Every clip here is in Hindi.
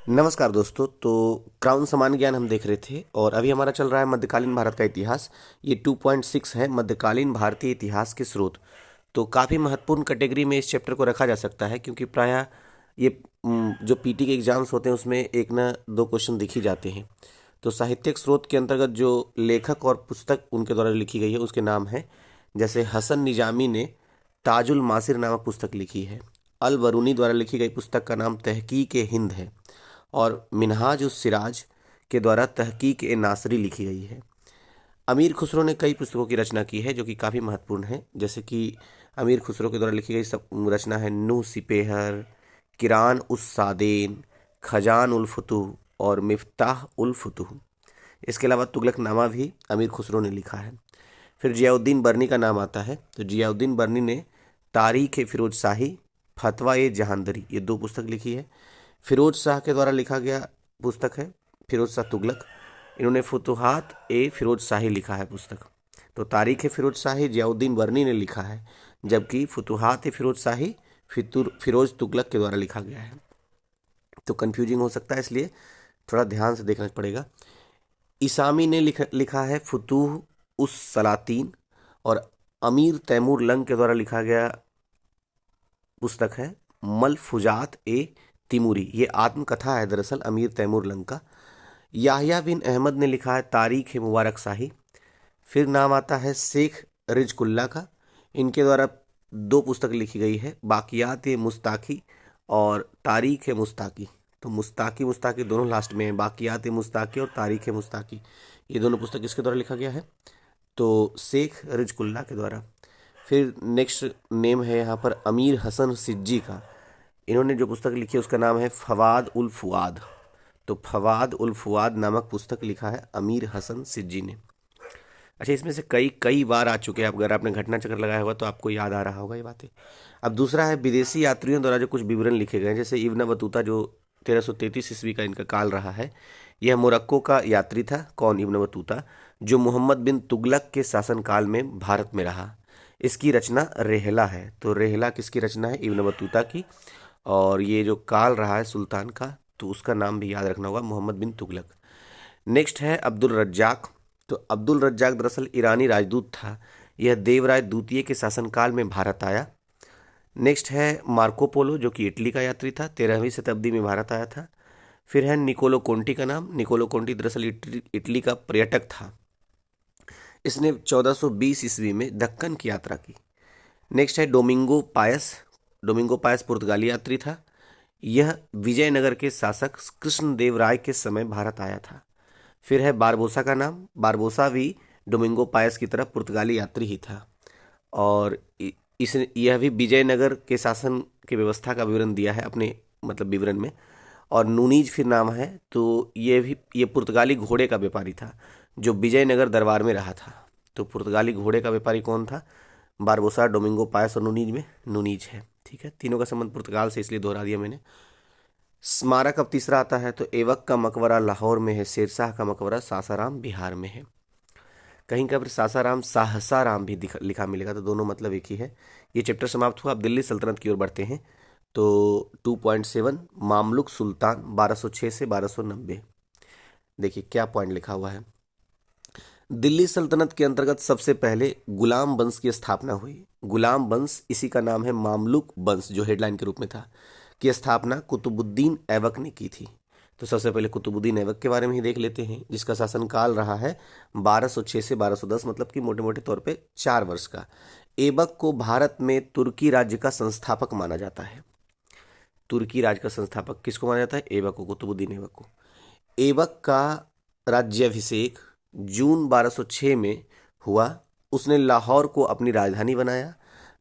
नमस्कार दोस्तों। तो क्राउन समान ज्ञान हम देख रहे थे और अभी हमारा चल रहा है मध्यकालीन भारत का इतिहास। ये 2.6 है, मध्यकालीन भारतीय इतिहास के स्रोत। तो काफ़ी महत्वपूर्ण कैटेगरी में इस चैप्टर को रखा जा सकता है, क्योंकि प्रायः ये जो पीटी के एग्जाम्स होते हैं उसमें एक ना दो क्वेश्चन दिख ही जाते हैं। तो साहित्यिक स्रोत के अंतर्गत जो लेखक और पुस्तक उनके द्वारा लिखी गई है उसके नाम है, जैसे हसन निजामी ने ताजुल मासिर नामक पुस्तक लिखी है। अल बरूनी द्वारा लिखी गई पुस्तक का नाम तहकीक ए हिंद है। और मिनहाज उस सिराज के द्वारा तहकीक ए नासरी लिखी गई है। अमीर खुसरो ने कई पुस्तकों की रचना की है जो कि काफ़ी महत्वपूर्ण है, जैसे कि अमीर खुसरो के द्वारा लिखी गई सब रचना है नूह सिपेहर, किरान उस सादेन, खजान उल फुतूह और मिफ्ताह उल फुतूह। इसके अलावा तुगलकनामा भी अमीर खुसरो ने लिखा है। फिर जियाउद्दीन बर्नी का नाम आता है। तो जियाउद्दीन बर्नी ने तारीख ए फिरोज शाही, फतवा ए जहांदरी, ये दो पुस्तक लिखी है। फिरोज शाह के द्वारा लिखा गया पुस्तक है फिरोज शाह तुगलक। इन्होंने फुतुहात ए फिरोज शाही लिखा है पुस्तक। तो तारीख ए फिरोज शाही जियाउद्दीन बर्नी ने लिखा है, जबकि फुतुहात ए फिरोज शाही फिरोज तुगलक के द्वारा लिखा गया है। तो कंफ्यूजिंग हो सकता है, इसलिए थोड़ा ध्यान से देखना पड़ेगा। इसामी ने लिखा है फुतूह उस सलातीन। और अमीर तैमूर लंग के द्वारा लिखा गया पुस्तक है मलफुजात ए तिमूरी। ये आत्मकथा है दरअसल अमीर तैमूर लंग का। याहिया बिन अहमद ने लिखा है तारीख ए मुबारक शाही। फिर नाम आता है शेख रिजकुल्ला का। इनके द्वारा दो पुस्तक लिखी गई है, बाकियात ए मुस्ताकी और तारीख ए मुस्ताकी। तो मुस्ताकी मुस्ताकी दोनों लास्ट में है, बाकियात ए मुस्ताकी और तारीख ए मुस्ताकी, ये दोनों पुस्तक किसके द्वारा लिखा गया है? तो शेख रिजकुल्ला के द्वारा। फिर नेक्स्ट नेम है यहाँ पर अमीर हसन सिज्जी का। इन्होंने जो पुस्तक लिखी है उसका नाम है फवाद उल फुआद। तो फवाद उल फुआद नामक पुस्तक लिखा है अमीर हसन सिज्जी ने। अच्छा, इसमें से कई कई बार आ चुके हैं। अगर आपने घटना चक्र लगाया होगा तो आपको याद आ रहा होगा ये बातें। अब दूसरा है विदेशी यात्रियों द्वारा जो कुछ विवरण लिखे गए हैं, जैसे इब्न बतूता जो 1333 ईस्वी का इनका काल रहा है। यह मोरक्को का यात्री था। कौन? इब्न बतूता, जो मोहम्मद बिन तुगलक के शासनकाल में भारत में रहा। इसकी रचना रेहला है। तो रेहला किसकी रचना है? इब्न बतूता की। और ये जो काल रहा है सुल्तान का, तो उसका नाम भी याद रखना होगा, मोहम्मद बिन तुगलक। नेक्स्ट है अब्दुल रज्जाक। तो अब्दुल रज्जाक दरअसल ईरानी राजदूत था। यह देवराय द्वितीय के शासनकाल में भारत आया। नेक्स्ट है मार्को पोलो, जो कि इटली का यात्री था, 13वीं शताब्दी में भारत आया था। फिर है निकोलो कोंटी का नाम। निकोलो कोंटी दरअसल इटली का पर्यटक था। इसने 1420 ईस्वी में दक्कन की यात्रा की। नेक्स्ट है डोमिंगो पायस। डोमिंगो पायस पुर्तगाली यात्री था। यह विजयनगर के शासक कृष्णदेव राय के समय भारत आया था। फिर है बारबोसा का नाम। बारबोसा भी डोमिंगो पायस की तरह पुर्तगाली यात्री ही था। और इस यह भी विजयनगर के शासन की व्यवस्था का विवरण दिया है अपने मतलब विवरण में। और नूनीज फिर नाम है। तो ये पुर्तगाली घोड़े का व्यापारी था जो विजयनगर दरबार में रहा था। तो पुर्तगाली घोड़े का व्यापारी कौन था? बारबोसा, डोमिंगो पायस और नूनीज में नूनीज है। ठीक है, तीनों का संबंध पुर्तगाल से, इसलिए दोहरा दिया मैंने। स्मारक अब तीसरा आता है। तो एवक का मकबरा लाहौर में है। शेरशाह का मकबरा सासाराम बिहार में है। कहीं का फिर सासाराम साहसाराम भी लिखा मिलेगा, तो दोनों मतलब एक ही है। ये चैप्टर समाप्त हुआ। अब दिल्ली सल्तनत की ओर बढ़ते हैं। तो 2.7 मामलुक सुल्तान 1206 से 1290। देखिए क्या पॉइंट लिखा हुआ है। दिल्ली सल्तनत के अंतर्गत सबसे पहले गुलाम वंश की स्थापना हुई। गुलाम वंश, इसी का नाम है मामलुक वंश, जो हेडलाइन के रूप में था, की स्थापना कुतुबुद्दीन ऐबक ने की थी। तो सबसे पहले कुतुबुद्दीन ऐबक के बारे में ही देख लेते हैं, जिसका शासनकाल रहा है 1206 से 1210, मतलब कि मोटे मोटे तौर पे 4 वर्ष का। ऐबक को भारत में तुर्की राज्य का संस्थापक माना जाता है। तुर्की राज्य का संस्थापक किसको माना जाता है? ऐबक को, कुतुबुद्दीन ऐबक को। ऐबक का राज्याभिषेक जून 1206 में हुआ। उसने लाहौर को अपनी राजधानी बनाया।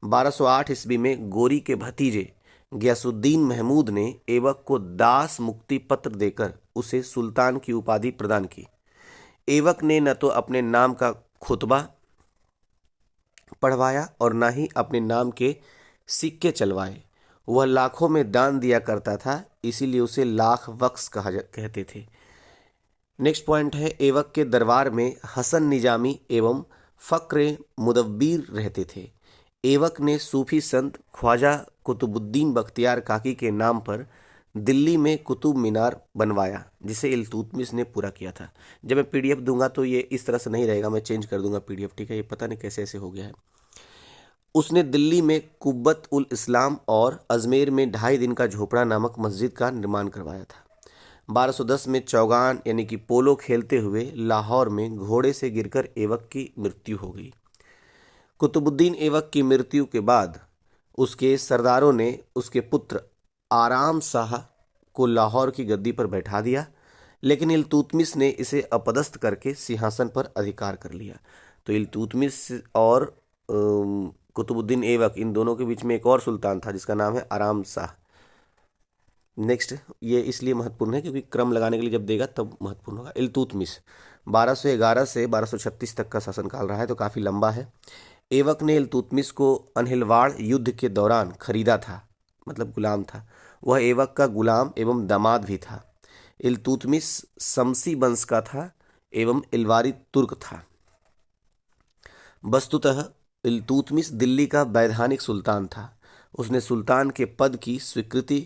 1208 ईस्वी में गोरी के भतीजे गयासुद्दीन महमूद ने ऐबक को दास मुक्ति पत्र देकर उसे सुल्तान की उपाधि प्रदान की। ऐबक ने न तो अपने नाम का खुतबा पढ़वाया और न ही अपने नाम के सिक्के चलवाए। वह लाखों में दान दिया करता था, इसीलिए उसे लाख बख्श कहते थे। नेक्स्ट पॉइंट है ऐबक के दरबार में हसन निजामी एवं फक्र मुदब्बिर रहते थे। ऐबक ने सूफी संत ख्वाजा कुतुबुद्दीन बख्तियार काकी के नाम पर दिल्ली में कुतुब मीनार बनवाया, जिसे इल्तुतमिश ने पूरा किया था। जब मैं पीडीएफ दूंगा तो ये इस तरह से नहीं रहेगा, मैं चेंज कर दूंगा पीडीएफ, ठीक है। ये पता नहीं कैसे ऐसे हो गया है। उसने दिल्ली में कुब्बत उल इस्लाम और अजमेर में 2.5 दिन का झोपड़ा नामक मस्जिद का निर्माण करवाया था। 1210 में चौगान यानी कि पोलो खेलते हुए लाहौर में घोड़े से गिरकर ऐबक की मृत्यु हो गई। कुतुबुद्दीन ऐबक की मृत्यु के बाद उसके सरदारों ने उसके पुत्र आराम शाह को लाहौर की गद्दी पर बैठा दिया, लेकिन इल्तुतमिश ने इसे अपदस्थ करके सिंहासन पर अधिकार कर लिया। तो इल्तुतमिश और कुतुबुद्दीन ऐबक, इन दोनों के बीच में एक और सुल्तान था जिसका नाम है आराम शाह। नेक्स्ट, ये इसलिए महत्वपूर्ण है क्योंकि क्रम लगाने के लिए जब देगा तब महत्वपूर्ण होगा। इल्तुतमिश 1211 से 1236 तक का शासनकाल रहा है, तो काफ़ी लंबा है। ऐबक ने इल्तुतमिश को अनहिलवाड़ युद्ध के दौरान खरीदा था, मतलब गुलाम था। वह ऐबक का गुलाम एवं दामाद भी था। इल्तुतमिश शमसी वंश का था एवं इलवारी तुर्क था। वस्तुतः इल्तुतमिश दिल्ली का वैधानिक सुल्तान था। उसने सुल्तान के पद की स्वीकृति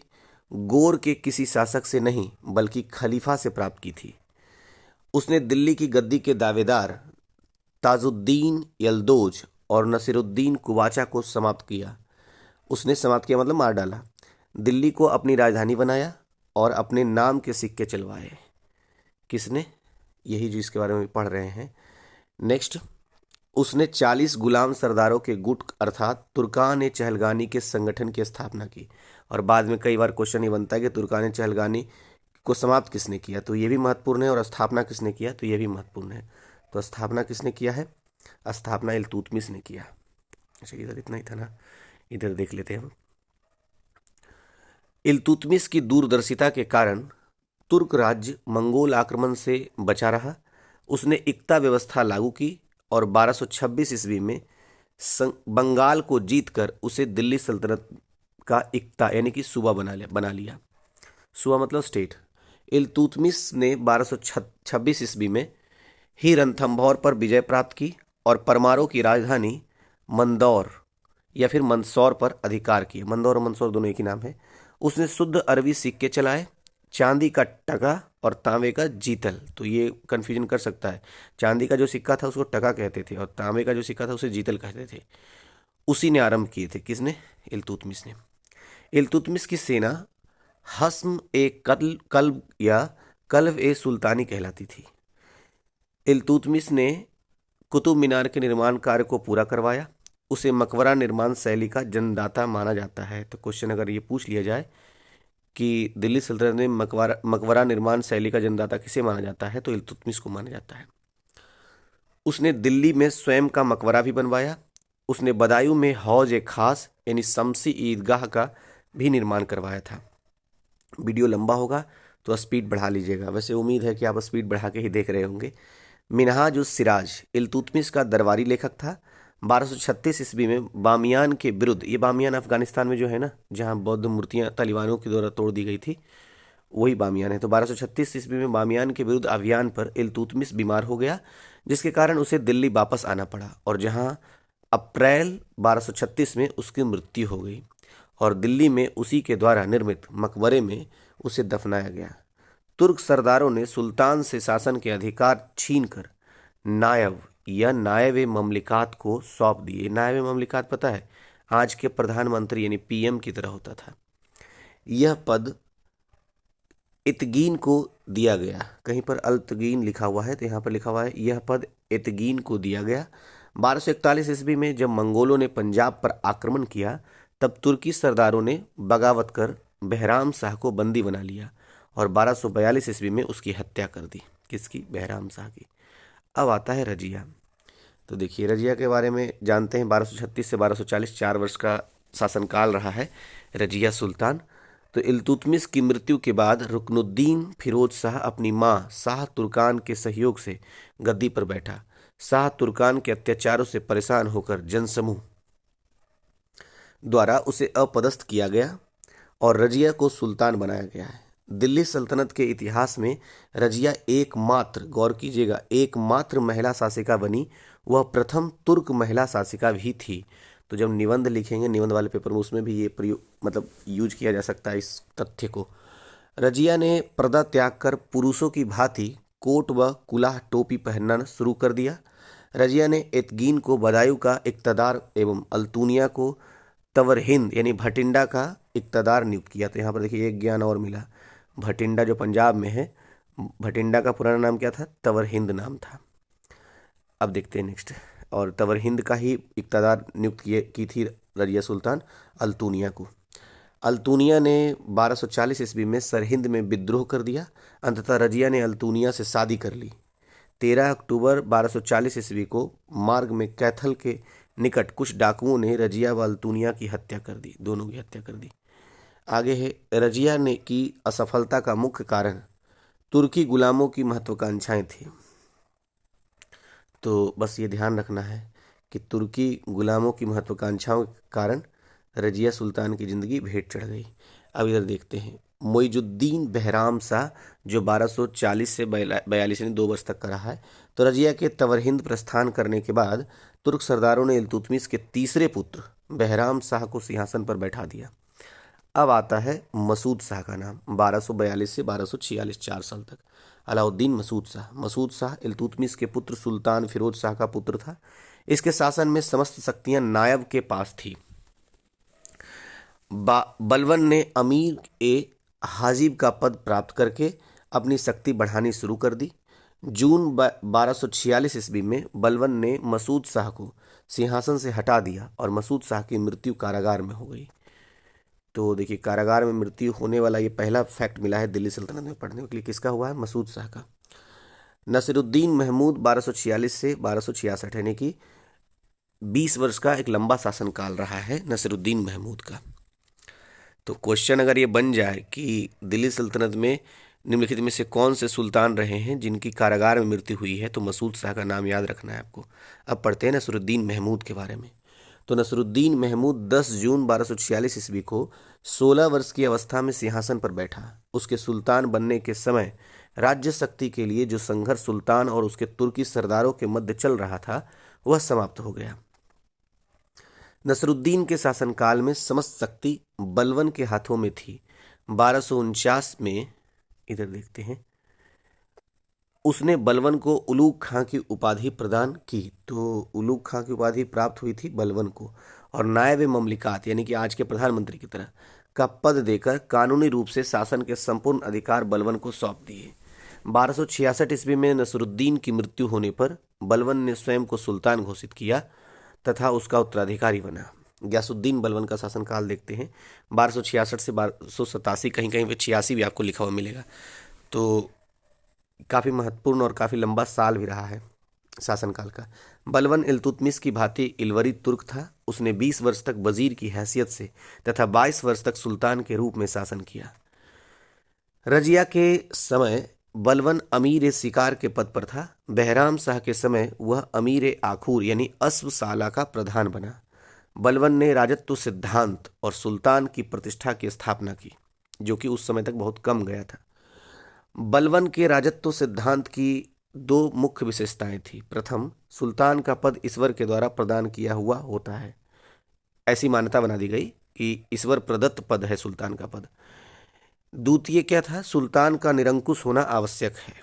गोर के किसी शासक से नहीं बल्कि खलीफा से प्राप्त की थी। उसने दिल्ली की गद्दी के दावेदार ताजुद्दीन यल्दोज और नसीरुद्दीन कुवाचा को समाप्त किया। उसने समाप्त किया मतलब मार डाला। दिल्ली को अपनी राजधानी बनाया और अपने नाम के सिक्के चलवाए। किसने? यही जो इसके बारे में पढ़ रहे हैं। नेक्स्ट, उसने 40 गुलाम सरदारों के गुट अर्थात तुर्कान ए चहलगानी के संगठन की स्थापना की। और बाद में कई बार क्वेश्चन ये बनता है कि तुर्कान ए चहलगानी को समाप्त किसने किया, तो ये भी महत्वपूर्ण है। और स्थापना किसने किया, तो ये भी महत्वपूर्ण है। तो स्थापना किसने किया है? स्थापना इल्तुतमिश ने किया। अच्छा, इधर इतना ही था ना, इधर देख लेते हैं हम। इल्तुतमिश की दूरदर्शिता के कारण तुर्क राज्य मंगोल आक्रमण से बचा रहा। उसने इक्ता व्यवस्था लागू की और 1226 ईस्वी में बंगाल को जीतकर उसे दिल्ली सल्तनत का इक्ता यानी कि सूबा बना लिया। सूबा मतलब स्टेट। इल्तुतमिश ने 1226 ईस्वी में ही रणथंभौर पर विजय प्राप्त की और परमारों की राजधानी मंदौर या फिर मंदसौर पर अधिकार किया। मंदौर और मंदसौर दोनों एक ही नाम है। उसने शुद्ध अरबी सिक्के चलाए, चांदी का टका और तांबे का जीतल। तो ये कन्फ्यूजन कर सकता है। चांदी का जो सिक्का था उसको टका कहते थे और तांबे का जो सिक्का था उसे जीतल कहते थे। उसी ने आरंभ किए थे। किसने? इल्तुतमिश ने। इल्तुतमिश की सेना हस्म ए कल्ब या कल्ब ए सुल्तानी कहलाती थी। इल्तुतमिश ने कुतुब मीनार के निर्माण कार्य को पूरा करवाया। उसे मकबरा निर्माण शैली का जन्मदाता माना जाता है। तो क्वेश्चन अगर ये पूछ लिया जाए कि दिल्ली सल्तनत में मकबरा निर्माण शैली का जन्मदाता किसे माना जाता है, तो इल्तुतमिश को माना जाता है। उसने दिल्ली में स्वयं का मकबरा भी बनवाया। उसने बदायूं में हौज ए खास यानी शमसी ईदगाह का भी निर्माण करवाया था। वीडियो लंबा होगा तो स्पीड बढ़ा लीजिएगा। वैसे उम्मीद है कि आप स्पीड बढ़ा के ही देख रहे होंगे। मिनहाज उस सिराज इल्तुतमिश का दरबारी लेखक था। 1236 ईस्वी में बामियान के विरुद्ध, ये बामियान अफगानिस्तान में जो है ना, जहाँ बौद्ध मूर्तियाँ तालिबानों के द्वारा तोड़ दी गई थी, वही बामियान है। तो 1236 ईस्वी में बामियान के विरुद्ध अभियान पर इल्तुतमिश बीमार हो गया, जिसके कारण उसे दिल्ली वापस आना पड़ा और जहाँ अप्रैल 1236 में उसकी मृत्यु हो गई और दिल्ली में उसी के द्वारा निर्मित मकबरे में उसे दफनाया गया। तुर्क सरदारों ने सुल्तान से शासन के अधिकार छीनकर नायब या नायब ममलिकात को सौंप दिए। नायब ममलिकात पता है, आज के प्रधानमंत्री यानी पीएम की तरह होता था। यह पद इतगीन को दिया गया। कहीं पर अल्तगीन लिखा हुआ है तो यहाँ पर लिखा हुआ है यह पद इतगीन को दिया गया। 1241 ईस्वी में जब मंगोलों ने पंजाब पर आक्रमण किया तब तुर्की सरदारों ने बगावत कर बहराम शाह को बंदी बना लिया और 1242 ईस्वी में उसकी हत्या कर दी। किसकी? बहराम शाह की। अब आता है रजिया। तो देखिए रजिया के बारे में जानते हैं। 1236 से 1240 4 वर्ष का शासनकाल रहा है रजिया सुल्तान। तो इल्तुतमिश की मृत्यु के बाद रुकनुद्दीन फिरोज शाह अपनी मां शाह तुर्कान के सहयोग से गद्दी पर बैठा। शाह तुर्कान के अत्याचारों से परेशान होकर जनसमूह द्वारा उसे अपदस्थ किया गया और रजिया को सुल्तान बनाया गया है। दिल्ली सल्तनत के इतिहास में रजिया एकमात्र, गौर कीजिएगा, एकमात्र महिला शासिका बनी। वह प्रथम तुर्क महिला शासिका भी थी। तो जब निबंध लिखेंगे निबंध वाले पेपर में, उसमें भी ये प्रयोग मतलब यूज किया जा सकता है इस तथ्य को। रजिया ने पर्दा त्याग कर पुरुषों की भांति कोट व कुलाह टोपी पहनना शुरू कर दिया। रजिया ने एतगीन को बदायूं का इक़्तदार एवं अल्तूनिया को तवरहिंद यानी भटिंडा का इक़्तदार नियुक्त किया। तो यहाँ पर देखिए एक ज्ञान और मिला। भटिंडा जो पंजाब में है, भटिंडा का पुराना नाम क्या था? तवरहिंद नाम था। अब देखते हैं नेक्स्ट। और तवरहिंद का ही इक़्तदार नियुक्त की थी रजिया सुल्तान अल्तूनिया को। अल्तूनिया ने 1240 ईस्वी में सरहिंद में विद्रोह कर दिया। अंततः रजिया ने अल्तूनिया से शादी कर ली। 13 अक्टूबर 1240 ईस्वी को मार्ग में कैथल के निकट कुछ डाकुओं ने रजिया व अल्तूनिया की हत्या कर दी, दोनों की हत्या कर दी। आगे है, रजिया ने की असफलता का मुख्य कारण तुर्की गुलामों की महत्वाकांक्षाएं थी। तो बस ये ध्यान रखना है कि तुर्की गुलामों की महत्वाकांक्षाओं के कारण रजिया सुल्तान की ज़िंदगी भेंट चढ़ गई। अब इधर देखते हैं, मोइजुद्दीन बहराम शाह जो 1240 से 42 यानी 2 वर्ष तक का रहा है। तो रजिया के तवरहिंद प्रस्थान करने के बाद तुर्क सरदारों ने इल्तुतमिश के तीसरे पुत्र बहराम शाह को सिंहासन पर बैठा दिया। अब आता है मसूद शाह का नाम। 1242 से 1246 4 साल तक अलाउद्दीन मसूद शाह। मसूद शाह इल्तुतमिश के पुत्र सुल्तान फिरोज शाह का पुत्र था। इसके शासन में समस्त शक्तियां नायब के पास थी। बलवन ने अमीर ए हाजिब का पद प्राप्त करके अपनी शक्ति बढ़ानी शुरू कर दी। जून 1246 ईस्वी में बलवन ने मसूद शाह को सिंहासन से हटा दिया और मसूद शाह की मृत्यु कारागार में हो गई। तो देखिए, कारागार में मृत्यु होने वाला ये पहला फैक्ट मिला है दिल्ली सल्तनत में पढ़ने के लिए। किसका हुआ है? मसूद शाह का। नसीरुद्दीन महमूद 1246 से 1266 यानी कि 20 वर्ष का एक लंबा शासनकाल रहा है नसीरुद्दीन महमूद का। तो क्वेश्चन अगर ये बन जाए कि दिल्ली सल्तनत में निम्नलिखित में से कौन से सुल्तान रहे हैं जिनकी कारागार में मृत्यु हुई है, तो मसूद शाह का नाम याद रखना है आपको। अब पढ़ते हैं नसीरुद्दीन महमूद के बारे में। तो नसीरुद्दीन महमूद 10 जून 1246 ईस्वी को 16 वर्ष की अवस्था में सिंहासन पर बैठा। उसके सुल्तान बनने के समय राज्य शक्ति के लिए जो संघर्ष सुल्तान और उसके तुर्की सरदारों के मध्य चल रहा था वह समाप्त हो गया। नसरुद्दीन के शासनकाल में समस्त शक्ति बलवन के हाथों में थी। 1249 में इधर देखते हैं, उसने बलवन को उलूग खां की उपाधि प्रदान की। तो उलूग खां की उपाधि प्राप्त हुई थी बलवन को, और नायब ममलिकात यानी कि आज के प्रधानमंत्री की तरह का पद देकर कानूनी रूप से शासन के संपूर्ण अधिकार बलवन को सौंप दिए। 1266 ईस्वी में नसरुद्दीन की मृत्यु होने पर बलवन ने स्वयं को सुल्तान घोषित किया तथा उसका उत्तराधिकारी बना। गयासुद्दीन बलवन का शासनकाल देखते हैं 1266 से 1287, कहीं कहीं पे 86 भी आपको लिखा हुआ मिलेगा। तो काफ़ी महत्वपूर्ण और काफ़ी लंबा साल भी रहा है शासनकाल का। बलवन इल्तुतमिश की भांति इलवरी तुर्क था। उसने 20 वर्ष तक वजीर की हैसियत से तथा 22 वर्ष तक सुल्तान के रूप में शासन किया। रजिया के समय बलवन अमीर शिकार के पद पर था। बहराम शाह के समय वह अमीर आखूर यानी अश्वशाला का प्रधान बना। बलवन ने राजत्व सिद्धांत और सुल्तान की प्रतिष्ठा की स्थापना की, जो कि उस समय तक बहुत कम गया था। बलवन के राजत्व सिद्धांत की 2 मुख्य विशेषताएं थी। प्रथम, सुल्तान का पद ईश्वर के द्वारा प्रदान किया हुआ होता है, ऐसी मान्यता बना दी गई कि ईश्वर प्रदत्त पद है सुल्तान का पद। द्वितीय क्या था? सुल्तान का निरंकुश होना आवश्यक है।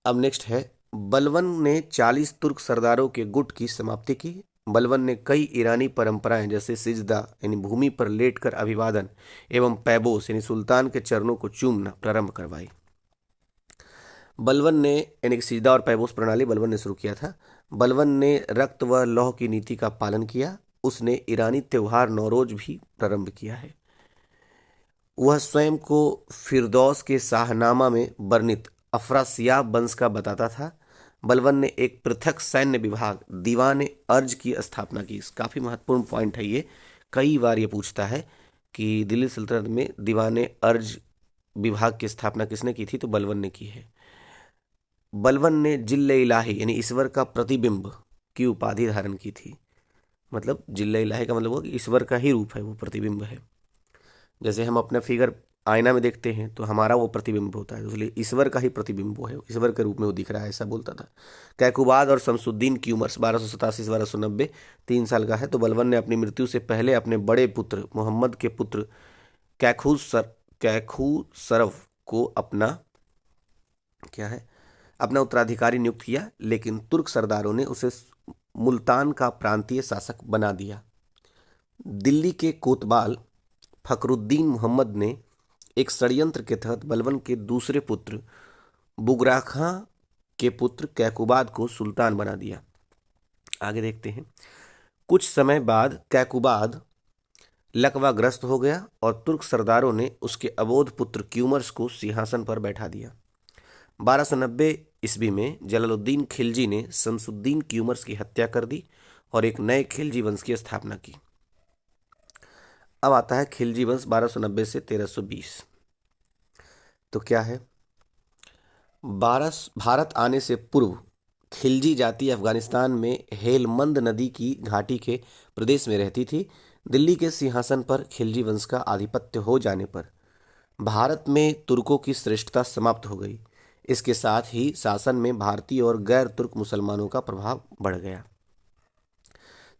अब नेक्स्ट है, बलवन ने 40 तुर्क सरदारों के गुट की समाप्ति की। बलवन ने कई ईरानी परंपराएं जैसे सिजदा यानी भूमि पर लेटकर अभिवादन एवं पैबोस यानी सुल्तान के चरणों को चूमना प्रारंभ करवाई। बलवन ने यानी कि सिजदा और पैबोस प्रणाली बलवन ने शुरू किया था। बलवन ने रक्त व लौह की नीति का पालन किया। उसने ईरानी त्योहार नौरोज भी प्रारंभ किया है। वह स्वयं को फिरदौस के शाहनामा में वर्णित अफरासियाब वंश का बताता था। बलवन ने एक पृथक सैन्य विभाग दीवान अर्ज की स्थापना की। काफ़ी महत्वपूर्ण पॉइंट है ये, कई बार ये पूछता है कि दिल्ली सल्तनत में दीवान अर्ज विभाग की स्थापना किसने की थी? तो बलवन ने की है। बलवन ने जिल्ले इलाही यानी ईश्वर का प्रतिबिंब की उपाधि धारण की थी। मतलब जिल्ले इलाही का मतलब वो कि ईश्वर का ही रूप है, वो प्रतिबिंब है। जैसे हम अपना फिगर आईना में देखते हैं तो हमारा वो प्रतिबिंब होता है, इसलिए ईश्वर का ही प्रतिबिंब वो है, ईश्वर के रूप में वो दिख रहा है, ऐसा बोलता था। कैकुबाद और शमसुद्दीन की उम्र 1287 से 1290 3 साल का है। तो बलवन ने अपनी मृत्यु से पहले अपने बड़े पुत्र मोहम्मद के पुत्र कैखूस कैखुसरव को अपना अपना उत्तराधिकारी नियुक्त किया, लेकिन तुर्क सरदारों ने उसे मुल्तान का प्रांतीय शासक बना दिया। दिल्ली के कोतवाल फखरुद्दीन मोहम्मद ने एक षड्यंत्र के तहत बलबन के दूसरे पुत्र बुगरा खां के पुत्र कैकुबाद को सुल्तान बना दिया। आगे देखते हैं। कुछ समय बाद कैकुबाद लकवाग्रस्त हो गया और तुर्क सरदारों ने उसके अबोध पुत्र क्यूमर्स को सिंहासन पर बैठा दिया। 1290 ईस्वी में जलालुद्दीन खिलजी ने शमसुद्दीन क्यूमर्स की हत्या कर दी और एक नए खिलजी वंश की स्थापना की। अब आता है खिलजी वंश 1290 से 1320। तो क्या है? भारत आने से पूर्व खिलजी जाति अफगानिस्तान में हेलमंद नदी की घाटी के प्रदेश में रहती थी। दिल्ली के सिंहासन पर खिलजी वंश का आधिपत्य हो जाने पर भारत में तुर्कों की श्रेष्ठता समाप्त हो गई। इसके साथ ही शासन में भारतीय और गैर तुर्क मुसलमानों का प्रभाव बढ़ गया।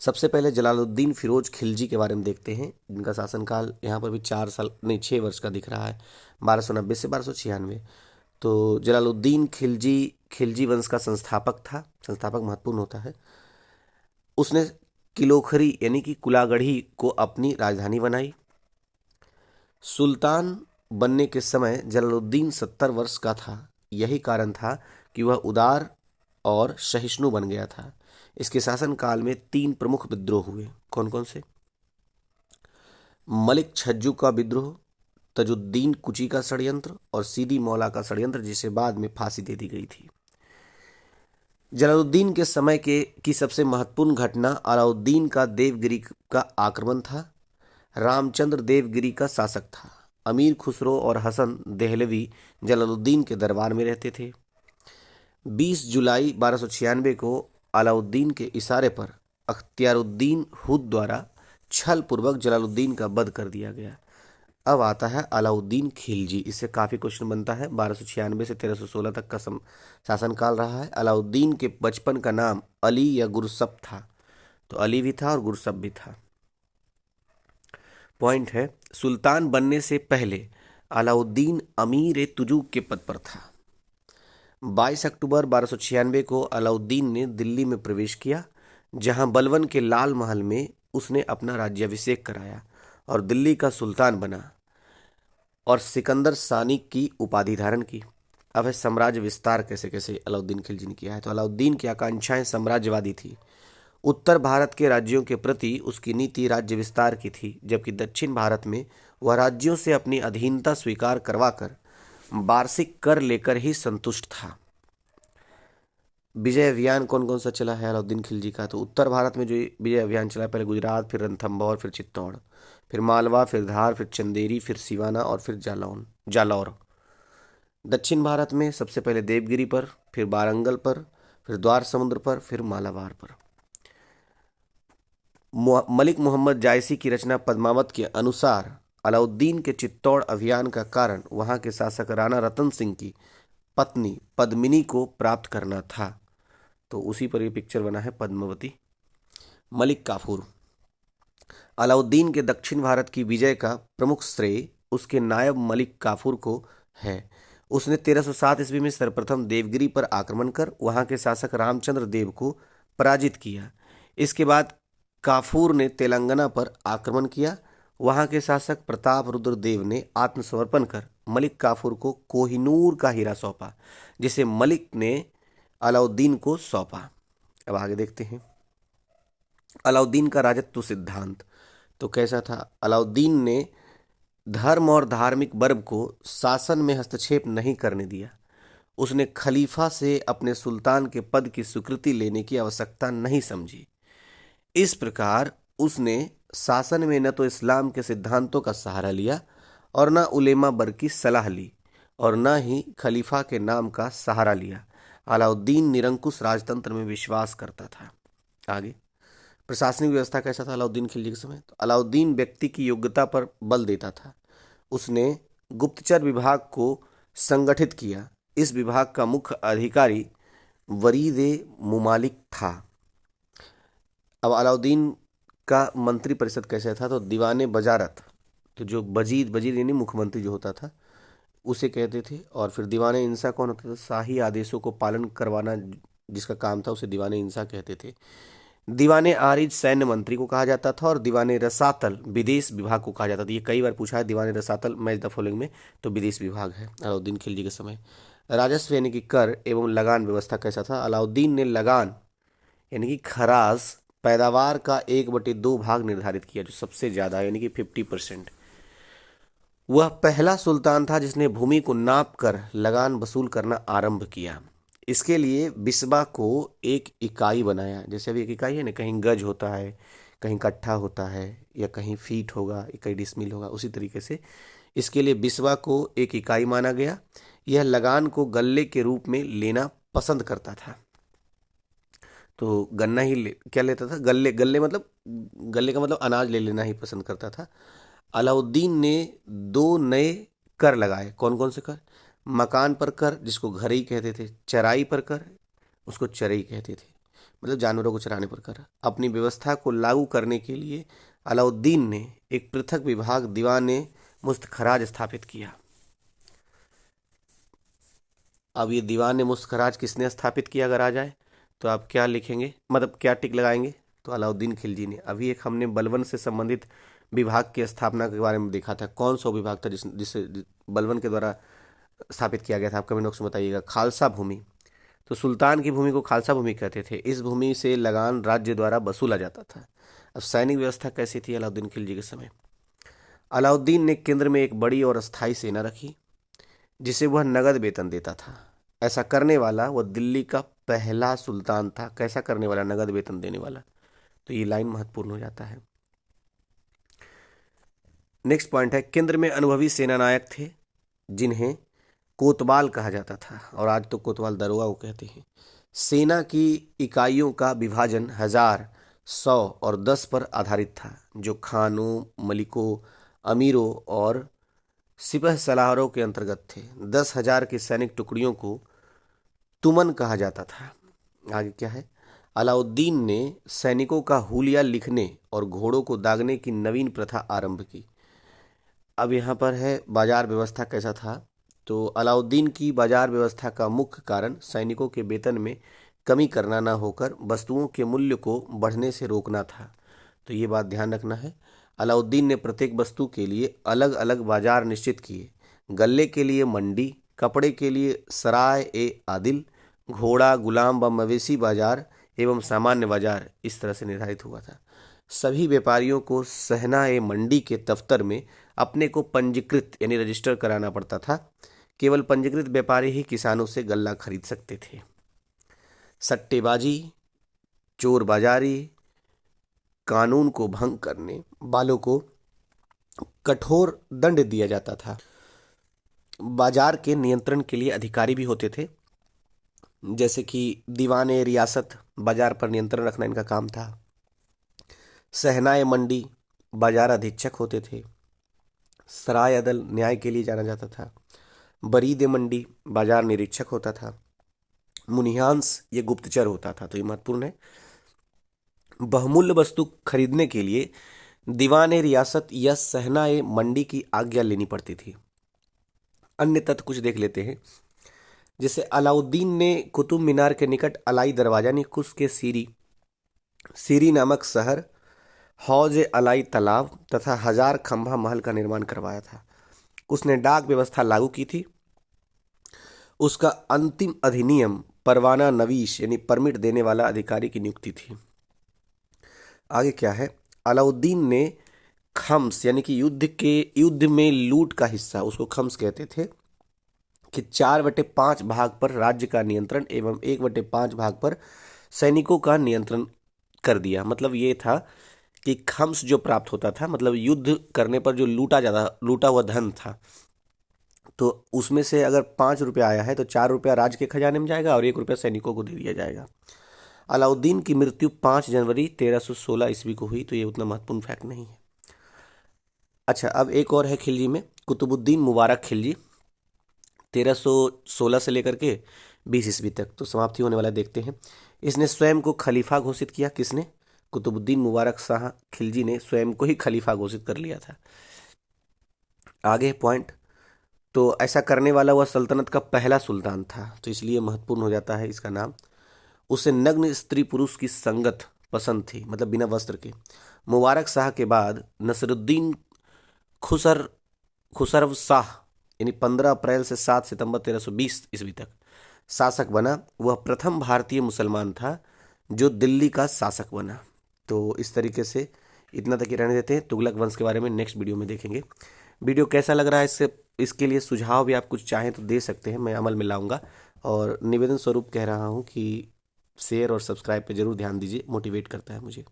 सबसे पहले जलालुद्दीन फिरोज खिलजी के बारे में देखते हैं, जिनका शासनकाल यहाँ पर भी 6 वर्ष का दिख रहा है, 1290 से 1296। तो जलालुद्दीन खिलजी वंश का संस्थापक था। संस्थापक महत्वपूर्ण होता है। उसने किलोखरी यानी कि कुलागढ़ी को अपनी राजधानी बनाई। सुल्तान बनने के समय जलालुद्दीन 70 वर्ष का था। यही कारण था कि वह उदार और सहिष्णु बन गया था। इसके शासनकाल में 3 प्रमुख विद्रोह हुए। कौन कौन से? मलिक छज्जू का विद्रोह, तजुद्दीन कुची का षड्यंत्र और सीदी मौला का षड्यंत्र, जिसे बाद में फांसी दे दी गई थी। जलालुद्दीन के समय की सबसे महत्वपूर्ण घटना अलाउद्दीन का देवगिरी का आक्रमण था। रामचंद्र देवगिरी का शासक था। अमीर खुसरो और हसन देहलवी जलालुद्दीन के दरबार में रहते थे। 20 जुलाई 1296 को अलाउद्दीन के इशारे पर अख्तियारुद्दीन हुद द्वारा छल पूर्वक जलालुद्दीन का वध कर दिया गया। अब आता है अलाउद्दीन खिलजी। इससे काफ़ी क्वेश्चन बनता है। 1296 से 1316 तक का शासनकाल रहा है। अलाउद्दीन के बचपन का नाम अली या गुरसप था। तो अली भी था और गुरसप भी था। पॉइंट है, सुल्तान बनने से पहले अलाउद्दीन अमीर तुजूक के पद पर था। 22 अक्टूबर 1296 को अलाउद्दीन ने दिल्ली में प्रवेश किया, जहां बलबन के लाल महल में उसने अपना राज्याभिषेक कराया और दिल्ली का सुल्तान बना और सिकंदर सानी की उपाधि धारण की। अब है साम्राज्य विस्तार कैसे कैसे अलाउद्दीन खिलजी ने किया है। तो अलाउद्दीन की आकांक्षाएं साम्राज्यवादी थी। उत्तर भारत के राज्यों के प्रति उसकी नीति राज्य विस्तार की थी, जबकि दक्षिण भारत में वह राज्यों से अपनी अधीनता स्वीकार करवाकर वार्षिक कर लेकर ही संतुष्ट था। विजय अभियान कौन कौन सा चला है अलाउद्दीन खिलजी का? तो उत्तर भारत में जो विजय अभियान चला, पहले गुजरात, फिर रणथंभौर, फिर चित्तौड़, फिर मालवा, फिर धार, फिर चंदेरी, फिर सिवाना और फिर जालौर। दक्षिण भारत में सबसे पहले देवगिरी पर, फिर वारंगल पर, फिर द्वार समुद्र पर, फिर मालाबार पर। मलिक मोहम्मद जायसी की रचना पद्मावत के अनुसार अलाउद्दीन के चित्तौड़ अभियान का कारण वहां के शासक राणा रतन सिंह की पत्नी पद्मिनी को प्राप्त करना था। तो उसी पर ये पिक्चर बना है पद्मावती। मलिक काफूर। अलाउद्दीन के दक्षिण भारत की विजय का प्रमुख श्रेय उसके नायब मलिक काफूर को है। उसने 1307 ईस्वी में सर्वप्रथम देवगिरी पर आक्रमण कर वहां के शासक रामचंद्र देव को पराजित किया। इसके बाद काफूर ने तेलंगाना पर आक्रमण किया। वहां के शासक प्रताप रुद्र देव ने आत्मसमर्पण कर मलिक काफूर को कोहिनूर का हीरा सौंपा, जिसे मलिक ने अलाउद्दीन को सौंपा। अब आगे देखते हैं अलाउद्दीन का राजत्व सिद्धांत। तो कैसा था? अलाउद्दीन ने धर्म और धार्मिक वर्ग को शासन में हस्तक्षेप नहीं करने दिया। उसने खलीफा से अपने सुल्तान के पद की स्वीकृति लेने की आवश्यकता नहीं समझी। इस प्रकार उसने शासन में न तो इस्लाम के सिद्धांतों का सहारा लिया और न उलेमा वर्ग की सलाह ली और न ही खलीफा के नाम का सहारा लिया। अलाउद्दीन निरंकुश राजतंत्र में विश्वास करता था। आगे प्रशासनिक व्यवस्था कैसा था अलाउद्दीन खिलजी के समय? तो अलाउद्दीन व्यक्ति की योग्यता पर बल देता था। उसने गुप्तचर विभाग को संगठित किया। इस विभाग का मुख्य अधिकारी वरीद मुमालिक था। अब अलाउद्दीन का मंत्री परिषद कैसे था? तो दीवाने वजारत तो जो वजीर वजीर यानी मुख्यमंत्री जो होता था उसे कहते थे। और फिर दीवाने इंसा कौन होता था? शाही आदेशों को पालन करवाना जिसका काम था उसे दीवाने इंसा कहते थे। दीवाने आरिज सैन्य मंत्री को कहा जाता था और दीवाने रसातल विदेश विभाग को कहा जाता था। ये कई बार पूछा है, दीवाने रसातल मैच द फॉलोइंग में, तो विदेश विभाग है अलाउद्दीन खिलजी के समय। राजस्व यानी कि कर एवं लगान व्यवस्था कैसा था? अलाउद्दीन ने लगान यानी कि खराज पैदावार का 1/2 भाग निर्धारित किया, जो सबसे ज्यादा यानी कि 50%। वह पहला सुल्तान था जिसने भूमि को नाप कर लगान वसूल करना आरंभ किया। इसके लिए बिस्बा को एक इकाई बनाया। जैसे अभी एक इकाई है ना, कहीं गज होता है, कहीं कट्ठा होता है, या कहीं फीट होगा, कहीं डिसमिल होगा, उसी तरीके से इसके लिए बिस्बा को एक इकाई माना गया। यह लगान को गल्ले के रूप में लेना पसंद करता था। तो गन्ना ही क्या लेता था? गल्ले, गल्ले मतलब, गल्ले का मतलब अनाज ले लेना ही पसंद करता था। अलाउद्दीन ने 2 नए कर लगाए। कौन कौन से कर? मकान पर कर, जिसको घरई कहते थे, चराई पर कर, उसको चरई कहते थे, मतलब जानवरों को चराने पर कर। अपनी व्यवस्था को लागू करने के लिए अलाउद्दीन ने एक पृथक विभाग दीवाने मुस्तखराज स्थापित किया। अब ये दीवाने मुस्तखराज किसने स्थापित किया अगर आ जाए तो आप क्या लिखेंगे, मतलब क्या टिक लगाएंगे? तो अलाउद्दीन खिलजी ने। अभी एक हमने बलवन से संबंधित विभाग की स्थापना के बारे में देखा था। कौन सा विभाग था जिसे बलवन के द्वारा स्थापित किया गया था? आप कमेंट बॉक्स में बताइएगा। खालसा भूमि। तो सुल्तान की भूमि को खालसा भूमि कहते थे। इस भूमि से लगान राज्य द्वारा वसूला जाता था। अब सैनिक व्यवस्था कैसी थी अलाउद्दीन खिलजी के समय? अलाउद्दीन ने केंद्र में एक बड़ी और अस्थायी सेना रखी जिसे वह नगद वेतन देता था। ऐसा करने वाला वह दिल्ली का पहला सुल्तान था। कैसा करने वाला? नगद वेतन देने वाला। तो ये लाइन महत्वपूर्ण हो जाता है। नेक्स्ट पॉइंट है, केंद्र में अनुभवी सेना नायक थे जिन्हें कोतवाल कहा जाता था, और आज तो कोतवाल दरोगा को कहते हैं। सेना की इकाइयों का विभाजन 1000, 100 और 10 पर आधारित था, जो खानों, मलिकों, अमीरों और सिपह सलारों के अंतर्गत थे। 10,000 की सैनिक टुकड़ियों को तुमन कहा जाता था। आगे क्या है? अलाउद्दीन ने सैनिकों का हुलिया लिखने और घोड़ों को दागने की नवीन प्रथा आरंभ की। अब यहाँ पर है बाजार व्यवस्था कैसा था? तो अलाउद्दीन की बाजार व्यवस्था का मुख्य कारण सैनिकों के वेतन में कमी करना न होकर वस्तुओं के मूल्य को बढ़ने से रोकना था। तो ये बात ध्यान रखना है। अलाउद्दीन ने प्रत्येक वस्तु के लिए अलग अलग बाजार निश्चित किए। गल्ले के लिए मंडी, कपड़े के लिए सराय ए आदिल, घोड़ा, गुलाम व मवेशी बाजार एवं सामान्य बाजार इस तरह से निर्धारित हुआ था। सभी व्यापारियों को सहना ए मंडी के दफ्तर में अपने को पंजीकृत यानी रजिस्टर कराना पड़ता था। केवल पंजीकृत व्यापारी ही किसानों से गल्ला खरीद सकते थे। सट्टेबाजी, चोर बाजारी, कानून को भंग करने वालों को कठोर दंड दिया जाता था। बाजार के नियंत्रण के लिए अधिकारी भी होते थे, जैसे कि दीवाने रियासत बाजार पर नियंत्रण रखना इनका काम था। सहनाए मंडी बाजार अधीक्षक होते थे। सराय अदल न्याय के लिए जाना जाता था। बरीद मंडी बाजार निरीक्षक होता था। मुनिहांस ये गुप्तचर होता था। तो ये महत्वपूर्ण है। बहुमूल्य वस्तु खरीदने के लिए दीवाने रियासत या सहनाए मंडी की आज्ञा लेनी पड़ती थी। अन्य तथ्य कुछ देख लेते हैं। जैसे अलाउद्दीन ने कुतुब मीनार के निकट अलाई दरवाजा यानी कुश के सीरी नामक शहर, हौज अलाई तालाब तथा 1000 खंभा महल का निर्माण करवाया था। उसने डाक व्यवस्था लागू की थी। उसका अंतिम अधिनियम परवाना नवीश यानी परमिट देने वाला अधिकारी की नियुक्ति थी। आगे क्या है? अलाउद्दीन ने खम्स यानी कि युद्ध में लूट का हिस्सा, उसको खम्स कहते थे, कि 4/5 भाग पर राज्य का नियंत्रण एवं 1/5 भाग पर सैनिकों का नियंत्रण कर दिया। मतलब ये था कि खम्स जो प्राप्त होता था, मतलब युद्ध करने पर जो लूटा हुआ धन था, तो उसमें से अगर 5 रुपया आया है तो 4 रुपया राज्य के खजाने में जाएगा और 1 रुपया सैनिकों को दे दिया जाएगा। अलाउद्दीन की मृत्यु 5 जनवरी 1316 ईस्वी को हुई। तो ये उतना महत्वपूर्ण फैक्ट नहीं है। अच्छा, अब एक और है खिलजी में, कुतुबुद्दीन मुबारक खिलजी, 1316 से लेकर के 20 ईस्वी तक तो समाप्ति होने वाला देखते हैं। इसने स्वयं को खलीफा घोषित किया। किसने? कुतुबुद्दीन मुबारक शाह खिलजी ने स्वयं को ही खलीफा घोषित कर लिया था। आगे पॉइंट। तो ऐसा करने वाला वह सल्तनत का पहला सुल्तान था, तो इसलिए महत्वपूर्ण हो जाता है इसका नाम। उसे नग्न स्त्री पुरुष की संगत पसंद थी, मतलब बिना वस्त्र के। मुबारक शाह के बाद नसरुद्दीन खुसर खुसरव शाह, यानी 15 अप्रैल से 7 सितंबर 1320 ईस्वी तक शासक बना। वह प्रथम भारतीय मुसलमान था जो दिल्ली का शासक बना। तो इस तरीके से इतना तक ही रहने देते हैं। तुगलक वंश के बारे में नेक्स्ट वीडियो में देखेंगे। वीडियो कैसा लग रहा है, इसके लिए सुझाव भी आप कुछ चाहें तो दे सकते हैं, मैं अमल में लाऊंगा। और निवेदन स्वरूप कह रहा हूँ कि शेयर और सब्सक्राइब पे जरूर ध्यान दीजिए, मोटिवेट करता है मुझे।